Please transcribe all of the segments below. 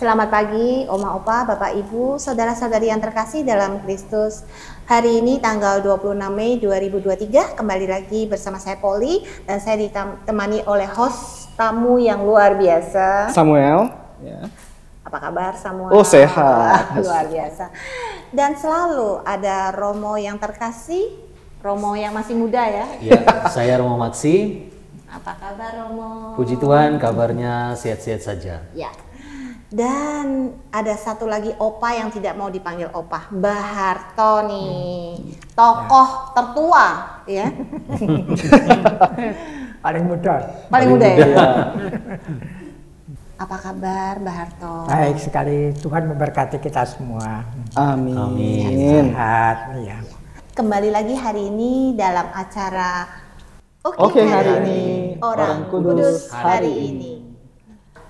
Selamat pagi, Oma Opa, Bapak Ibu, saudara-saudari yang terkasih dalam Kristus. Hari ini tanggal 26 Mei 2023, kembali lagi bersama saya Poli dan saya ditemani oleh host tamu yang luar biasa. Samuel. Ya. Apa kabar Samuel? Oh, sehat. Luar biasa. Dan selalu ada Romo yang terkasih, Romo yang masih muda ya. Ya, saya Romo Maksi. Apa kabar Romo? Puji Tuhan, kabarnya sehat-sehat saja. Ya. Dan ada satu lagi opa yang tidak mau dipanggil opa, Mbah Harto nih, tokoh tertua ya. Paling muda. Paling muda ya. Apa kabar Mbah Harto? Baik sekali, Tuhan memberkati kita semua. Amin. Amin. Sehat, ya. Kembali lagi hari ini dalam acara Oke, hari ini Orang Kudus hari ini.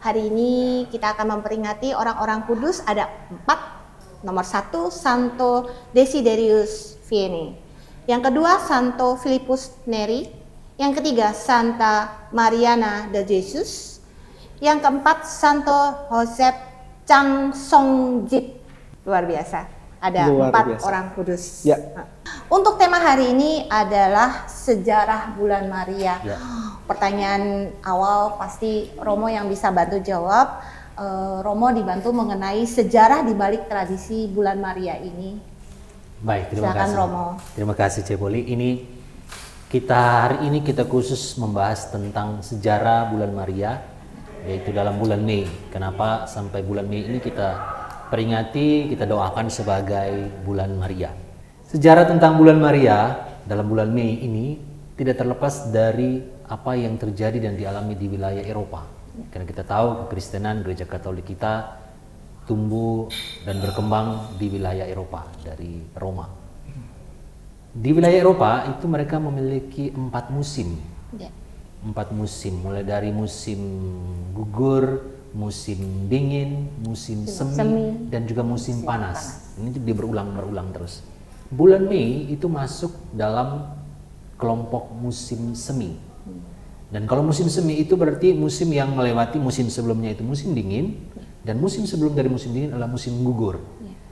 Hari ini kita akan memperingati orang-orang kudus, ada 4. Nomor 1, Santo Desiderius Vianney. Yang kedua, Santo Philippus Neri. Yang ketiga, Santa Mariana de Jesus. Yang keempat, Santo Joseph Chang Song Jip. Luar biasa. Ada Luar 4 biasa. orang kudus. Ya. Untuk tema hari ini adalah sejarah bulan Maria. Ya. Pertanyaan awal pasti Romo yang bisa bantu jawab. Romo dibantu mengenai sejarah di balik tradisi bulan Maria ini. Baik, terima Silakan, kasih. Romo. Terima kasih Cepoli. Hari ini kita khusus membahas tentang sejarah bulan Maria, yaitu dalam bulan Mei. Kenapa sampai bulan Mei ini kita peringati, kita doakan sebagai bulan Maria. Sejarah tentang bulan Maria dalam bulan Mei ini tidak terlepas dari apa yang terjadi dan dialami di wilayah Eropa. Karena kita tahu kekristenan gereja Katolik kita tumbuh dan berkembang di wilayah Eropa dari Roma. Di wilayah Eropa itu mereka memiliki 4 musim. Ya. 4 musim, mulai dari musim gugur, musim dingin, musim semi, dan juga musim panas. Ini dia berulang terus. Bulan Mei itu masuk dalam kelompok musim semi. Dan kalau musim semi itu berarti musim yang melewati musim sebelumnya itu musim dingin, dan musim sebelum dari musim dingin adalah musim gugur.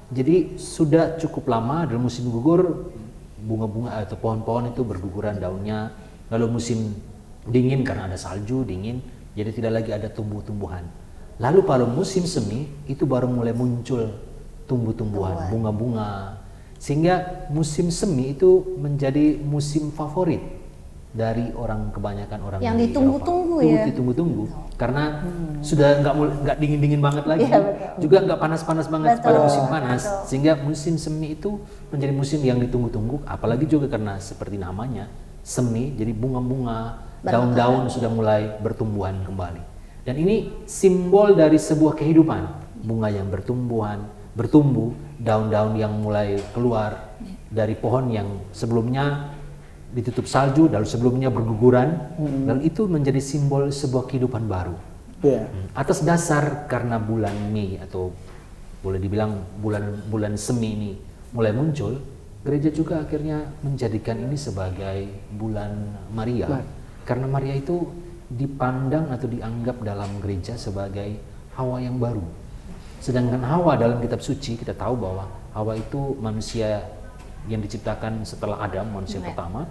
Jadi sudah cukup lama dalam musim gugur, bunga-bunga atau pohon-pohon itu berguguran daunnya. Lalu musim dingin karena ada salju dingin, jadi tidak lagi ada tumbuh-tumbuhan. Lalu pada musim semi itu baru mulai muncul tumbuh-tumbuhan, bunga-bunga. Sehingga musim semi itu menjadi musim favorit dari kebanyakan orang Yang di ditunggu-tunggu Eropa. ya. Ditunggu-tunggu karena sudah nggak dingin-dingin banget lagi, Iya, betul. juga nggak panas-panas banget Betul, pada musim panas, betul. sehingga musim semi itu menjadi musim yang ditunggu-tunggu. Apalagi juga karena seperti namanya semi, jadi bunga-bunga, daun-daun sudah mulai bertumbuhan kembali. Dan ini simbol dari sebuah kehidupan, bunga yang bertumbuh, daun-daun yang mulai keluar dari pohon yang sebelumnya ditutup salju, lalu sebelumnya berguguran, dan itu menjadi simbol sebuah kehidupan baru. Ya. Atas dasar karena bulan Mei atau boleh dibilang bulan semi ini mulai muncul, gereja juga akhirnya menjadikan ini sebagai bulan Maria. Karena Maria itu dipandang atau dianggap dalam gereja sebagai Hawa yang baru. Sedangkan Hawa dalam kitab suci kita tahu bahwa Hawa itu manusia yang diciptakan setelah Adam, manusia pertama.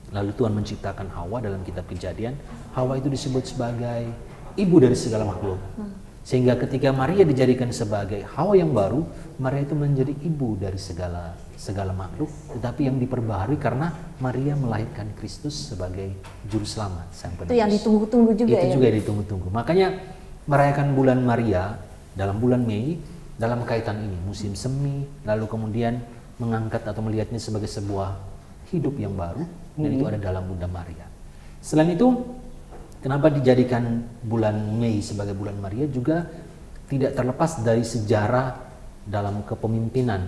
Lalu Tuhan menciptakan Hawa dalam kitab Kejadian. Hawa itu disebut sebagai ibu dari segala makhluk. Sehingga ketika Maria dijadikan sebagai Hawa yang baru, Maria itu menjadi ibu dari segala makhluk, tetapi yang diperbaharui karena Maria melahirkan Kristus sebagai juru selamat, sang penebus. Itu yang ditunggu-tunggu juga Itu ya. juga yang ditunggu-tunggu. Makanya merayakan bulan Maria dalam bulan Mei dalam kaitan ini, musim semi, lalu kemudian mengangkat atau melihatnya sebagai sebuah hidup yang baru, dan itu ada dalam Bunda Maria. Selain itu, kenapa dijadikan bulan Mei sebagai bulan Maria juga tidak terlepas dari sejarah dalam kepemimpinan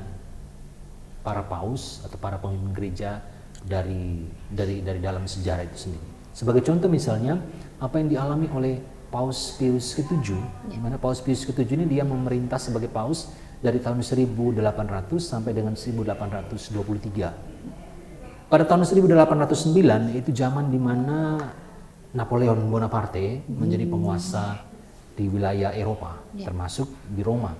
para paus atau para pemimpin gereja dari dalam sejarah itu sendiri. Sebagai contoh misalnya, apa yang dialami oleh Paus Pius ke-7, di mana Paus Pius ke-7 ini dia memerintah sebagai paus dari tahun 1800 sampai dengan 1823. Pada tahun 1809 itu zaman di mana Napoleon Bonaparte menjadi penguasa di wilayah Eropa, termasuk di Roma.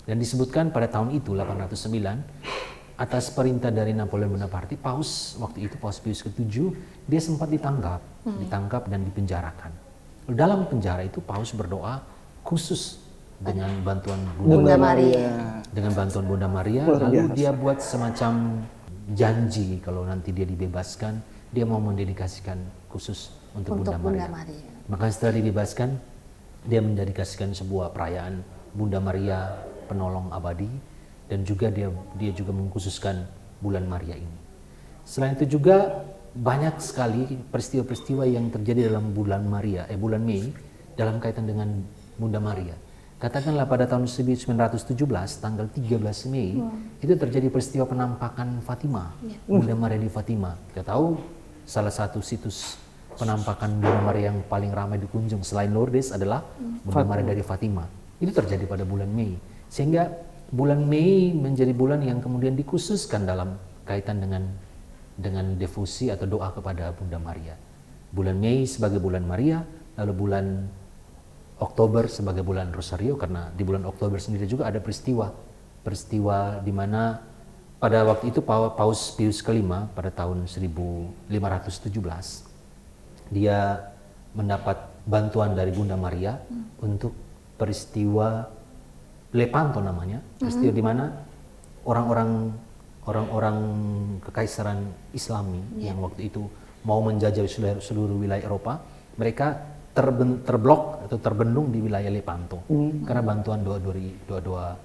Dan disebutkan pada tahun itu 809 atas perintah dari Napoleon Bonaparte, Paus waktu itu Paus Pius ke-7, dia sempat ditangkap dan dipenjarakan. Dalam penjara itu Paus berdoa khusus dengan bantuan Bunda Maria. Dengan bantuan Bunda Maria, lalu dia buat semacam janji kalau nanti dia dibebaskan, dia mau mendedikasikan khusus untuk Bunda Maria. Maka setelah dibebaskan, dia mendedikasikan sebuah perayaan Bunda Maria penolong abadi. Dan juga dia juga mengkhususkan bulan Maria ini. Selain itu juga banyak sekali peristiwa-peristiwa yang terjadi dalam bulan Mei dalam kaitan dengan Bunda Maria. Katakanlah pada tahun 1917 tanggal 13 Mei itu terjadi peristiwa penampakan Fatima, Bunda Maria di Fatima. Kita tahu salah satu situs penampakan Bunda Maria yang paling ramai dikunjung selain Lourdes adalah Bunda Maria dari Fatima. Itu terjadi pada bulan Mei. Sehingga bulan Mei menjadi bulan yang kemudian dikhususkan dalam kaitan dengan devosi atau doa kepada Bunda Maria. Bulan Mei sebagai bulan Maria, lalu bulan Oktober sebagai bulan Rosario, karena di bulan Oktober sendiri juga ada peristiwa di mana pada waktu itu Paus Pius ke-5 pada tahun 1517 dia mendapat bantuan dari Bunda Maria untuk peristiwa Lepanto namanya, peristiwa di mana orang-orang kekaisaran Islami yang waktu itu mau menjajah seluruh wilayah Eropa, mereka terblok atau terbendung di wilayah Lepanto karena bantuan doa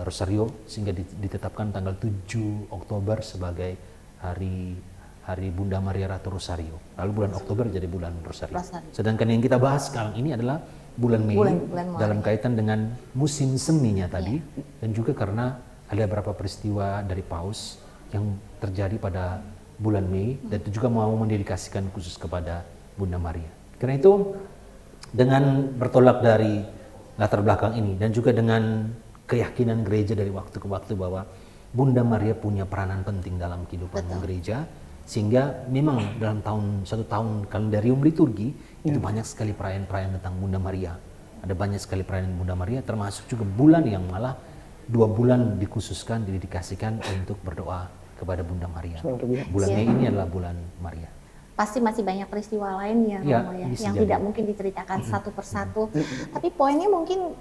Rosario, sehingga ditetapkan tanggal 7 Oktober sebagai hari Bunda Maria Ratu Rosario. Lalu bulan Oktober jadi bulan Rosario. Sedangkan yang kita bahas sekarang ini adalah bulan Mei dalam kaitan dengan musim seminya tadi, dan juga karena ada beberapa peristiwa dari Paus yang terjadi pada bulan Mei dan itu juga mau mendedikasikan khusus kepada Bunda Maria. Karena itu dengan bertolak dari latar belakang ini dan juga dengan keyakinan gereja dari waktu ke waktu bahwa Bunda Maria punya peranan penting dalam kehidupan gereja, sehingga memang dalam satu tahun kalendarium liturgi itu banyak sekali perayaan-perayaan tentang Bunda Maria. Ada banyak sekali perayaan Bunda Maria, termasuk juga bulan yang malah 2 bulan dikhususkan, didedikasikan untuk berdoa kepada Bunda Maria. Bulan Mei ini adalah bulan Maria. Pasti masih banyak peristiwa lain ya, Romo, yang tidak mungkin diceritakan satu persatu. Tapi poinnya mungkin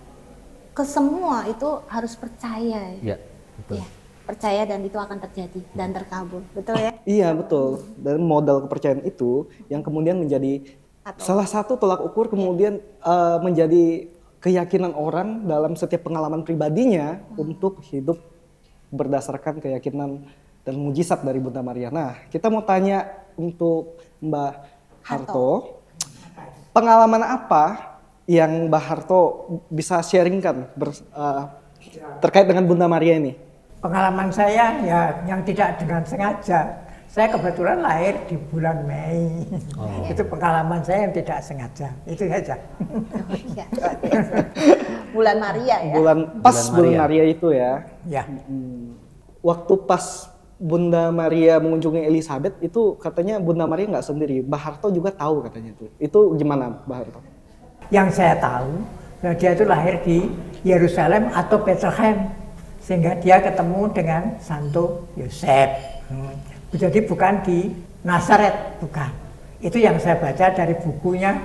ke semua itu harus percaya. Ya, betul. Ya, percaya dan itu akan terjadi dan terkabul. Betul ya? Iya, betul. Dan modal kepercayaan itu yang kemudian menjadi salah satu tolak ukur, kemudian menjadi keyakinan orang dalam setiap pengalaman pribadinya untuk hidup berdasarkan keyakinan dan mujizat dari Bunda Maria. Nah, kita mau tanya untuk Mbak Harto, pengalaman apa yang Mbak Harto bisa sharingkan terkait dengan Bunda Maria ini? Pengalaman saya ya yang tidak dengan sengaja. Saya kebetulan lahir di bulan Mei. Itu pengalaman saya yang tidak sengaja. Itu saja. Bulan Maria ya. Bulan Maria itu ya. Ya. Waktu pas Bunda Maria mengunjungi Elizabeth itu katanya Bunda Maria nggak sendiri. Mbak Harto juga tahu katanya itu. Itu gimana Mbak Harto? Yang saya tahu, dia itu lahir di Yerusalem atau Bethlehem, sehingga dia ketemu dengan Santo Yosef. Jadi bukan di Nazaret, bukan. Itu yang saya baca dari bukunya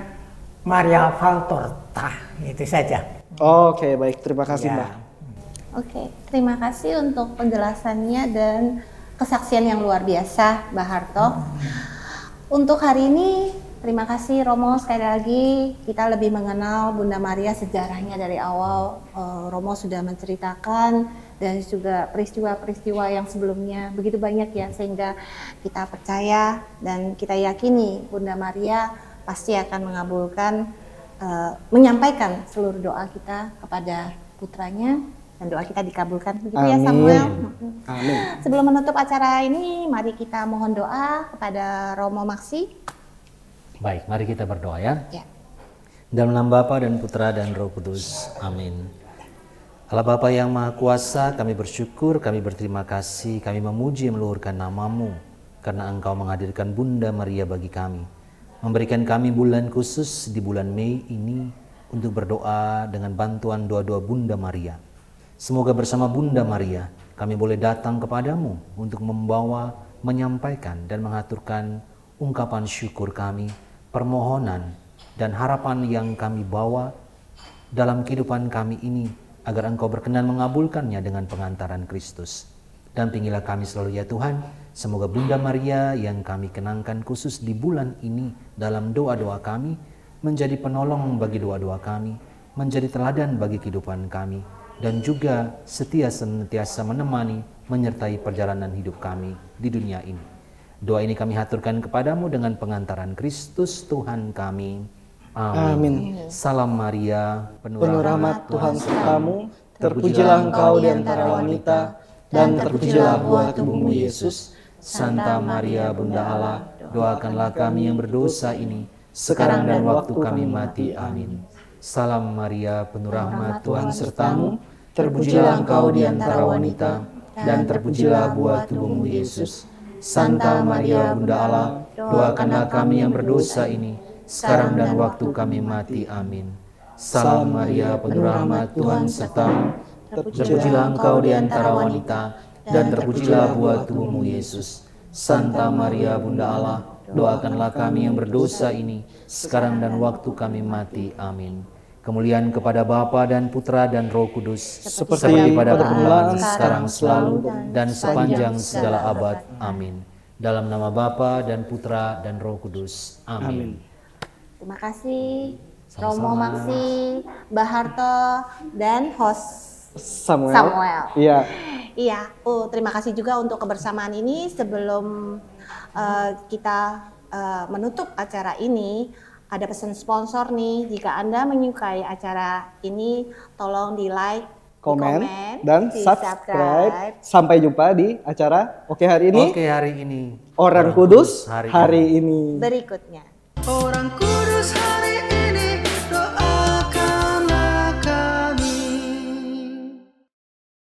Maria Valtorta, itu saja. Oke, baik. Terima kasih, Mbak. Oke, terima kasih untuk penjelasannya dan kesaksian yang luar biasa, Mbak Harto. Untuk hari ini, terima kasih Romo, sekali lagi kita lebih mengenal Bunda Maria, sejarahnya dari awal. Romo sudah menceritakan dan juga peristiwa-peristiwa yang sebelumnya begitu banyak ya, sehingga kita percaya dan kita yakini Bunda Maria pasti akan mengabulkan, menyampaikan seluruh doa kita kepada putranya dan doa kita dikabulkan. Begitu ya Samuel. Amin. Sebelum menutup acara ini, mari kita mohon doa kepada Romo Maksi. Baik, mari kita berdoa ya. Ya. Dalam nama Bapa dan Putra dan Roh Kudus. Amin. Allah Bapa yang Maha Kuasa, kami bersyukur, kami berterima kasih, kami memuji dan meluhurkan nama-Mu karena Engkau menghadirkan Bunda Maria bagi kami, memberikan kami bulan khusus di bulan Mei ini untuk berdoa dengan bantuan doa-doa Bunda Maria. Semoga bersama Bunda Maria kami boleh datang kepadamu untuk membawa, menyampaikan dan mengaturkan ungkapan syukur kami, permohonan dan harapan yang kami bawa dalam kehidupan kami ini, agar Engkau berkenan mengabulkannya dengan pengantaran Kristus. Dampingilah kami selalu ya Tuhan. Semoga Bunda Maria yang kami kenangkan khusus di bulan ini dalam doa-doa kami, menjadi penolong bagi doa-doa kami, menjadi teladan bagi kehidupan kami, dan juga setia senantiasa menemani, menyertai perjalanan hidup kami di dunia ini. Doa ini kami haturkan kepadamu dengan pengantaran Kristus Tuhan kami. Amin. Salam Maria, penuh rahmat Tuhan sertamu, terpujilah engkau di antara wanita, dan terpujilah buah tubuhmu Yesus. Santa Maria Bunda Allah, doakanlah kami yang berdosa ini, sekarang dan waktu kami mati. Amin. Salam Maria, penuh rahmat Tuhan sertamu, terpujilah engkau di antara wanita, dan terpujilah buah tubuhmu Yesus. Santa Maria Bunda Allah, doakanlah kami yang berdosa ini, sekarang dan waktu kami mati. Amin. Salam Maria, penuh rahmat Tuhan sertamu, terpujilah engkau di antara wanita, dan terpujilah buah tubuhmu Yesus. Santa Maria Bunda Allah, doakanlah kami yang berdosa ini, sekarang dan waktu kami mati. Amin. Kemuliaan kepada Bapa dan Putra dan Roh Kudus, seperti pada permulaan, sekarang, selalu, dan sepanjang segala abad. Amin. Dalam nama Bapa dan Putra dan Roh Kudus. Amin. Terima kasih Sama-sama. Romo Maksi, Mbah Harto, dan host Samuel. Iya. Iya, terima kasih juga untuk kebersamaan ini. Sebelum kita menutup acara ini, ada pesan sponsor nih. Jika Anda menyukai acara ini, tolong di like, Komen, di dan di subscribe. Sampai jumpa di acara Oke Hari Ini. Oke hari ini. Orang Kudus hari ini. berikutnya. Orang Kudus